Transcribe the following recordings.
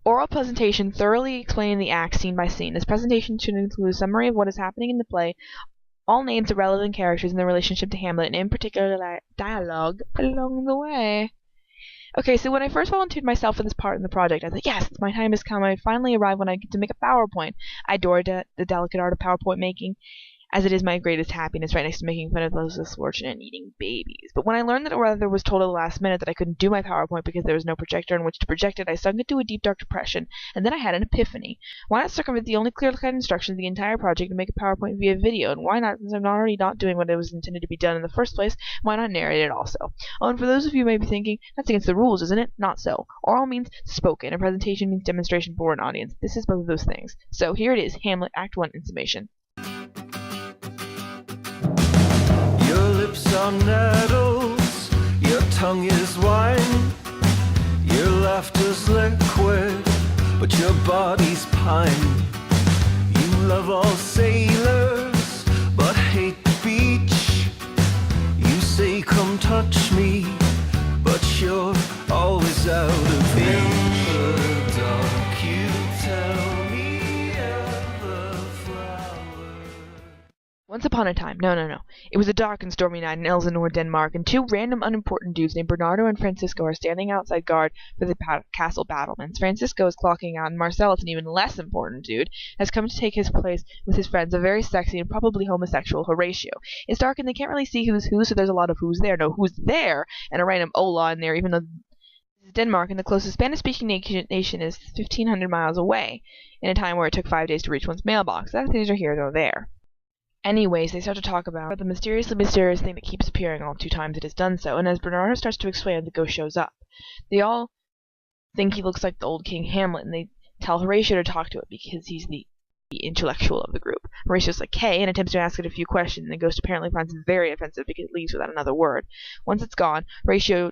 Oral presentation thoroughly explaining the act scene by scene. This presentation should include a summary of what is happening in the play, all names of relevant characters and their relationship to Hamlet, and in particular dialogue along the way. Okay, so when I first volunteered myself for this part in the project, I was like, yes, my time has come. I finally arrived when I get to make a PowerPoint. I adore the delicate art of PowerPoint making, as it is my greatest happiness, right next to making fun of those less fortunate and eating babies. But when I learned that or rather was told at the last minute that I couldn't do my PowerPoint because there was no projector on which to project it, I sunk into a deep dark depression, and then I had an epiphany. Why not circumvent the only clear-cut instructions of the entire project and make a PowerPoint via video? And why not, since I'm already not doing what it was intended to be done in the first place, why not narrate it also? Oh, and for those of you who may be thinking, that's against the rules, isn't it? Not so. Oral means spoken, and presentation means demonstration for an audience. This is both of those things. So here it is, Hamlet, Act 1 in summation. Your lips are nettles, your tongue is wine, your laughter's liquid, but your body's pine. You love all sailors, but hate the beach. You say come touch me, but you're always out of reach. In the dark you tell me of the flower. Once upon a time, no. It was a dark and stormy night in Elsinore, Denmark, and two random unimportant dudes named Bernardo and Francisco are standing outside guard for the castle battlements. Francisco is clocking out, and Marcellus, an even less important dude, has come to take his place with his friends, a very sexy and probably homosexual Horatio. It's dark and they can't really see who's who, so there's a lot of who's there, no who's there, and a random Ola in there, even though this is Denmark, and the closest Spanish-speaking nation is 1,500 miles away, in a time where it took 5 days to reach one's mailbox. That's neither here nor there. Anyways, they start to talk about the mysteriously mysterious thing that keeps appearing all 2 times it has done so, and as Bernardo starts to explain, the ghost shows up. They all think he looks like the old King Hamlet, and they tell Horatio to talk to it because he's the intellectual of the group. Horatio's like, hey, and attempts to ask it a few questions, and the ghost apparently finds it very offensive because it leaves without another word. Once it's gone, Horatio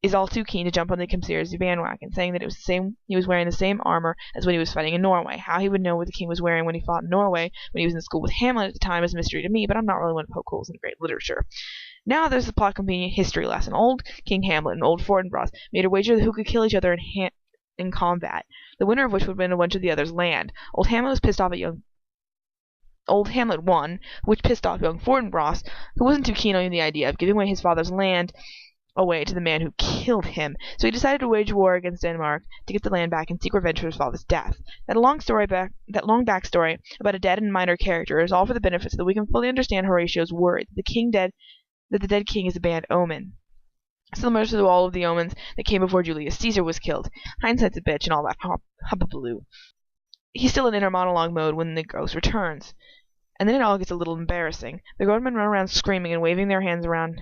is all too keen to jump on the conspiracy bandwagon, saying that it was he was wearing the same armor as when he was fighting in Norway. How he would know what the king was wearing when he fought in Norway when he was in school with Hamlet at the time is a mystery to me, but I'm not really one to poke holes in great literature. Now there's the plot convenient history lesson. Old King Hamlet and old Fortinbras made a wager who could kill each other in combat, the winner of which would win a bunch of the other's land. Old Hamlet won, which pissed off young Fortinbras, who wasn't too keen on the idea of giving away his father's land away to the man who killed him, so he decided to wage war against Denmark to get the land back and seek revenge for his father's death. That long backstory about a dead and minor character is all for the benefit so that we can fully understand Horatio's worry that the dead king is a bad omen, similar to all of the omens that came before Julius Caesar was killed. Hindsight's a bitch and all that hubbubaloo. He's still in inner monologue mode when the ghost returns, and then it all gets a little embarrassing. The guardmen run around screaming and waving their hands around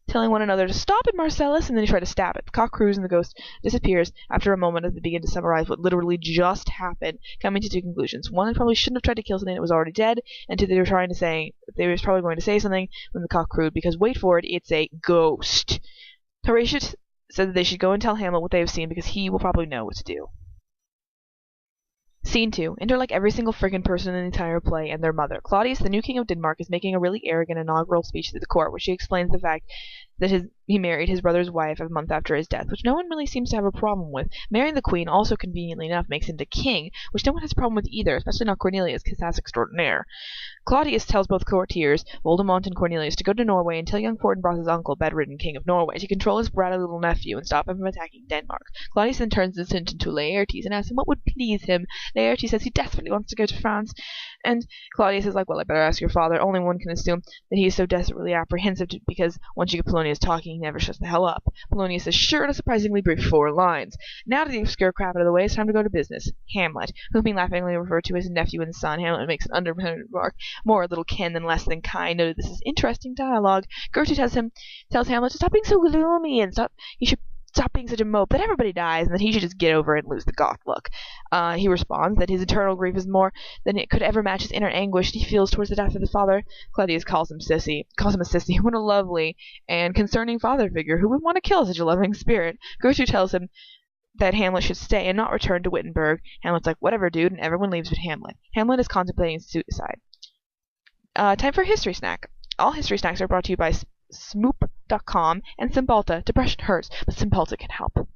telling one another to stop it, Marcellus, and then they try to stab it. The cock crews and the ghost disappears after a moment as they begin to summarize what literally just happened, coming to two conclusions. One, they probably shouldn't have tried to kill something that was already dead, and two, they were probably going to say something when the cock crowed, because wait for it, it's a ghost. Horatius said that they should go and tell Hamlet what they have seen, because he will probably know what to do. Scene 2. Enter like every single friggin' person in the entire play and their mother. Claudius, the new king of Denmark, is making a really arrogant inaugural speech to the court, where she explains the fact that he married his brother's wife a month after his death, which no one really seems to have a problem with. Marrying the queen also, conveniently enough, makes him the king, which no one has a problem with either, especially not Cornelius, because that's extraordinaire. Claudius tells both courtiers, Voldemort and Cornelius, to go to Norway and tell young Fortinbras' uncle, bedridden king of Norway, to control his bratty little nephew and stop him from attacking Denmark. Claudius then turns this into Laertes and asks him what would please him. Laertes says he desperately wants to go to France, and Claudius is like, well, I better ask your father. Only one can assume that he is so desperately apprehensive because once you get Polonius talking, he never shuts the hell up. Polonius is sure in a surprisingly brief 4 lines. Now to the obscure crap out of the way, it's time to go to business. Hamlet, whom he laughingly referred to as his nephew and son. Hamlet makes an underhanded remark, more a little kin than less than kind. Noted this is interesting dialogue. Gertrude tells Hamlet to stop being so gloomy and he should stop being such a mope, that everybody dies, and that he should just get over it and lose the goth look. He responds that his eternal grief is more than it could ever match his inner anguish he feels towards the death of his father. Claudius calls him a sissy. What a lovely and concerning father figure. Who would want to kill such a loving spirit? Gertrude tells him that Hamlet should stay and not return to Wittenberg. Hamlet's like, whatever, dude, and everyone leaves but Hamlet. Hamlet is contemplating suicide. Time for a history snack. All history snacks are brought to you by Smoop.com and Cymbalta. Depression hurts, but Cymbalta can help.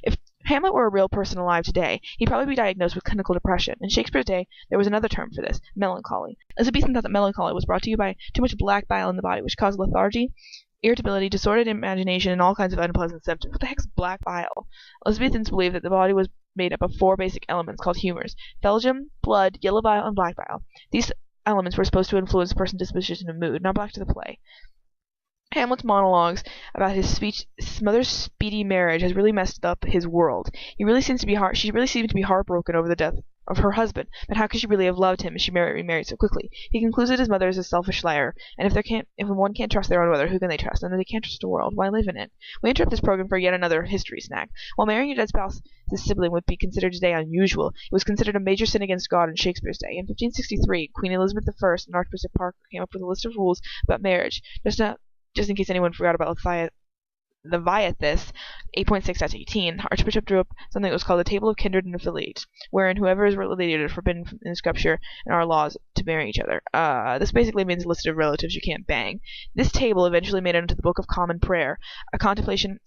If Hamlet were a real person alive today, he'd probably be diagnosed with clinical depression. In Shakespeare's day, there was another term for this, melancholy. Elizabethan thought that melancholy was brought to you by too much black bile in the body, which caused lethargy, irritability, disordered imagination, and all kinds of unpleasant symptoms. What the heck's black bile? Elizabethans believed that the body was made up of 4 basic elements called humors: phlegm, blood, yellow bile, and black bile. These elements were supposed to influence a person's disposition and mood. Now back to the play. Hamlet's monologues about his mother's speedy marriage has really messed up his world. She really seems to be heartbroken over the death of her husband, but how could she really have loved him if she remarried so quickly? He concludes that his mother is a selfish liar, and if one can't trust their own mother, who can they trust? And if they can't trust the world, why live in it? We interrupt this program for yet another history snack. While marrying your dead spouse's sibling would be considered today unusual, it was considered a major sin against God in Shakespeare's day. In 1563, Queen Elizabeth I and Archbishop Parker came up with a list of rules about marriage, just in case anyone forgot about Leviathan 8.6-18, Archbishop drew up something that was called the Table of Kindred and Affiliates, wherein whoever is related is forbidden in Scripture and our laws to marry each other. This basically means a list of relatives you can't bang. This table eventually made it into the Book of Common Prayer, a compilation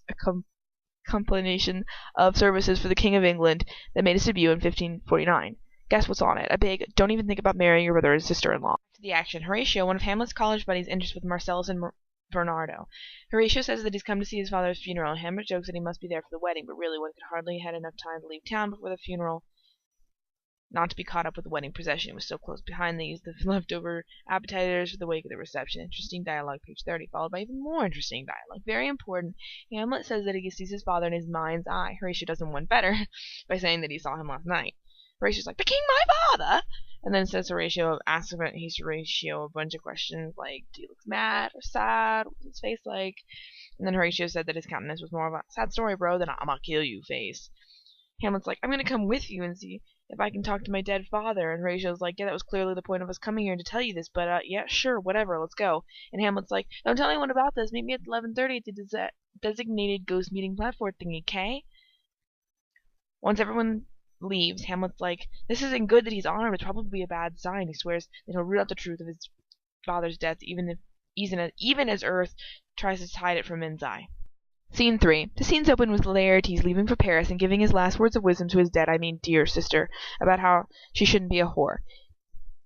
of services for the King of England that made its debut in 1549. Guess what's on it? A big, don't even think about marrying your brother and sister-in-law. To the action. Horatio, one of Hamlet's college buddies, enters with Marcellus and Bernardo. Horatio says that he's come to see his father's funeral, and Hamlet jokes that he must be there for the wedding, but really one could hardly have had enough time to leave town before the funeral, not to be caught up with the wedding procession. It was so close behind. They used the leftover appetizers for the wake of the reception. Interesting dialogue, page 30, followed by even more interesting dialogue. Very important. Hamlet says that he sees his father in his mind's eye. Horatio does him one better by saying that he saw him last night. Horatio's like, the king, my father! And then says asks Horatio a bunch of questions like, do you look mad or sad? What's his face like? And then Horatio said that his countenance was more of a sad story, bro, than I'm gonna kill you face. Hamlet's like, I'm gonna come with you and see if I can talk to my dead father. And Horatio's like, yeah, that was clearly the point of us coming here to tell you this, but yeah, sure, whatever, let's go. And Hamlet's like, don't tell anyone about this. Meet me at 11:30 at the designated ghost meeting platform thingy, okay? Once everyone leaves, Hamlet's like, this isn't good that he's armed. It's probably a bad sign. He swears that he'll root out the truth of his father's death, even as Earth tries to hide it from men's eye. Scene 3. The scenes open with Laertes leaving for Paris and giving his last words of wisdom to his dear sister, about how she shouldn't be a whore.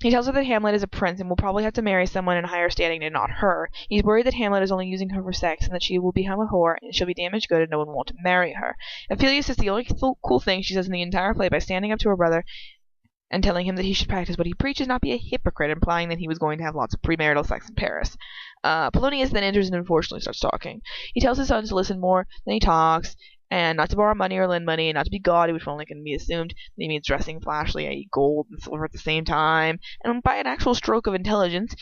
He tells her that Hamlet is a prince and will probably have to marry someone in higher standing and not her. He's worried that Hamlet is only using her for sex and that she will become a whore and she'll be damaged good and no one will want to marry her. Ophelia says the only cool thing she says in the entire play by standing up to her brother and telling him that he should practice what he preaches, not be a hypocrite, implying that he was going to have lots of premarital sex in Paris. Polonius then enters and unfortunately starts talking. He tells his son to listen more than he talks, and not to borrow money or lend money, and not to be gaudy, which only can be assumed that he means dressing flashily, i.e. gold and silver at the same time, and by an actual stroke of intelligence,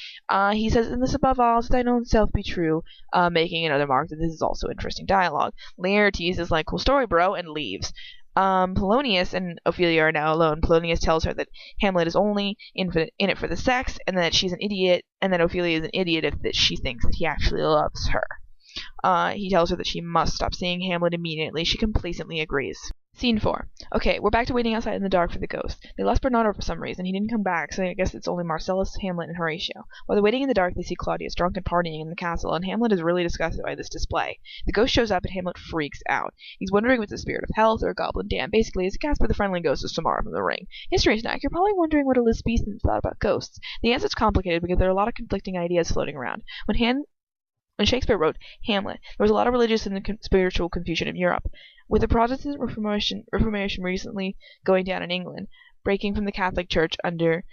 he says, and this above all, to thine own self be true, making another mark that this is also interesting dialogue. Laertes is like, cool story, bro, and leaves. Polonius and Ophelia are now alone. Polonius tells her that Hamlet is only in it for the sex, and that she's an idiot, and that Ophelia is an idiot if that she thinks that he actually loves her. He tells her that she must stop seeing Hamlet immediately. She complacently agrees. Scene 4. Okay, we're back to waiting outside in the dark for the ghost. They lost Bernardo for some reason. He didn't come back, so I guess it's only Marcellus, Hamlet, and Horatio. While they're waiting in the dark, they see Claudius drunk and partying in the castle, and Hamlet is really disgusted by this display. The ghost shows up, and Hamlet freaks out. He's wondering if it's a spirit of health or a goblin dam. Basically, it's Casper the Friendly Ghost of Samara from the Ring. History snack, you're probably wondering what Elizabethans thought about ghosts. The answer's complicated because there are a lot of conflicting ideas floating around. When Shakespeare wrote Hamlet, there was a lot of religious and spiritual confusion in Europe. With the Protestant Reformation recently going down in England, breaking from the Catholic Church under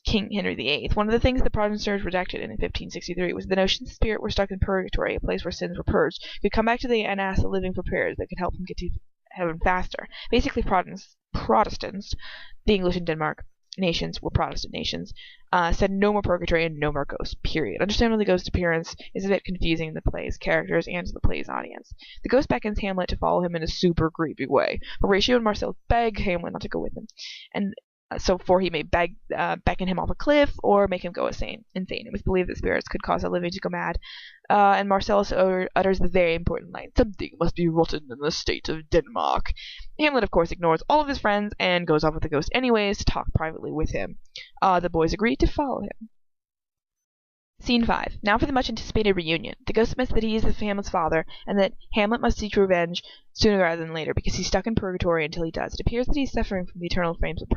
King Henry VIII, one of the things the Protestants rejected in 1563 was the notion that the spirit were stuck in purgatory, a place where sins were purged, could come back to the and ask the living for prayers that could help them get to heaven faster. Basically, Protestants, the English and Denmark nations were Protestant nations, said no more purgatory and no more ghosts, period. Understandably, the ghost's appearance is a bit confusing in the play's characters and to the play's audience. The ghost beckons Hamlet to follow him in a super creepy way. Horatio and Marcel beg Hamlet not to go with them, and for he may beckon him off a cliff or make him go insane. It was believed that spirits could cause a living to go mad, and Marcellus utters the very important line, "Something must be rotten in the state of Denmark." Hamlet, of course, ignores all of his friends and goes off with the ghost anyways to talk privately with him. The boys agree to follow him. Scene 5. Now for the much-anticipated reunion. The ghost admits that he is Hamlet's father, and that Hamlet must seek revenge sooner rather than later, because he's stuck in purgatory until he does. It appears that he's suffering from the eternal flames of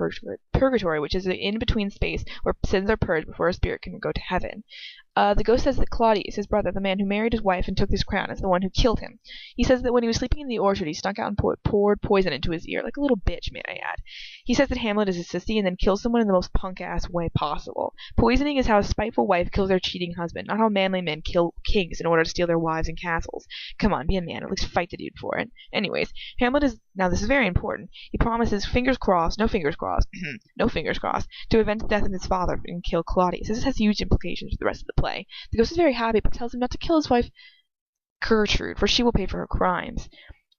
purgatory, which is an in-between space where sins are purged before a spirit can go to heaven. The ghost says that Claudius, his brother, the man who married his wife and took his crown, is the one who killed him. He says that when he was sleeping in the orchard, he snuck out and poured poison into his ear, like a little bitch, may I add. He says that Hamlet is a sissy and then kills someone in the most punk-ass way possible. Poisoning is how a spiteful wife kills their cheating husband, not how manly men kill kings in order to steal their wives and castles. Come on, be a man, at least fight the dude for it. Anyways, Hamlet is, now this is very important, he promises, no fingers crossed, to avenge the death of his father and kill Claudius. This has huge implications for the rest of the play. The ghost is very happy, but tells him not to kill his wife Gertrude, for she will pay for her crimes.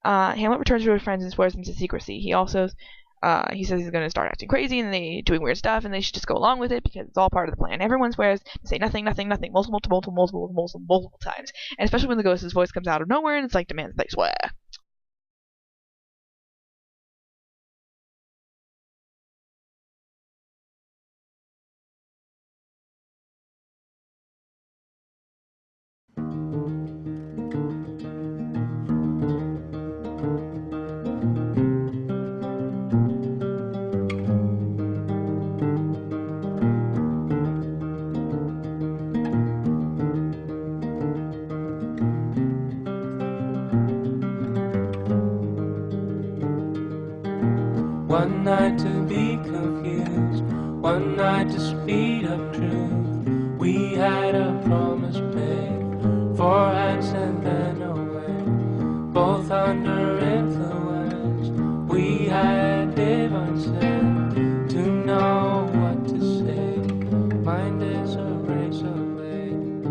Hamlet returns to his friends and swears them to secrecy. He says he's going to start acting crazy and they doing weird stuff, and they should just go along with it because it's all part of the plan. Everyone swears to say nothing, multiple times, and especially when the ghost's voice comes out of nowhere and it's like demands they swear. One night to be confused, one night to speed up truth. We had a promise made, 4 hands and then away, both under influence. We had divine sense to know what to say. Mind is a razor blade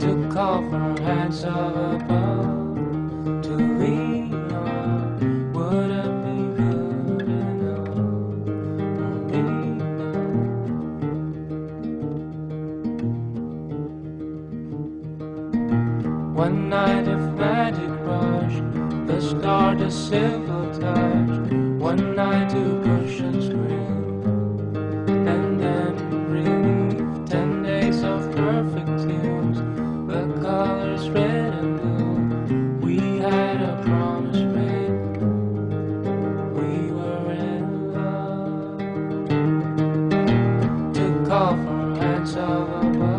to call for hands of above to lean on. Would it be good enough for me now? One night of magic rush, the start a simple touch. One night to push and scream, and then relief. 10 days of perfect tunes, the colors red and blue. We had a promise made, we were in love. To call for hands of above.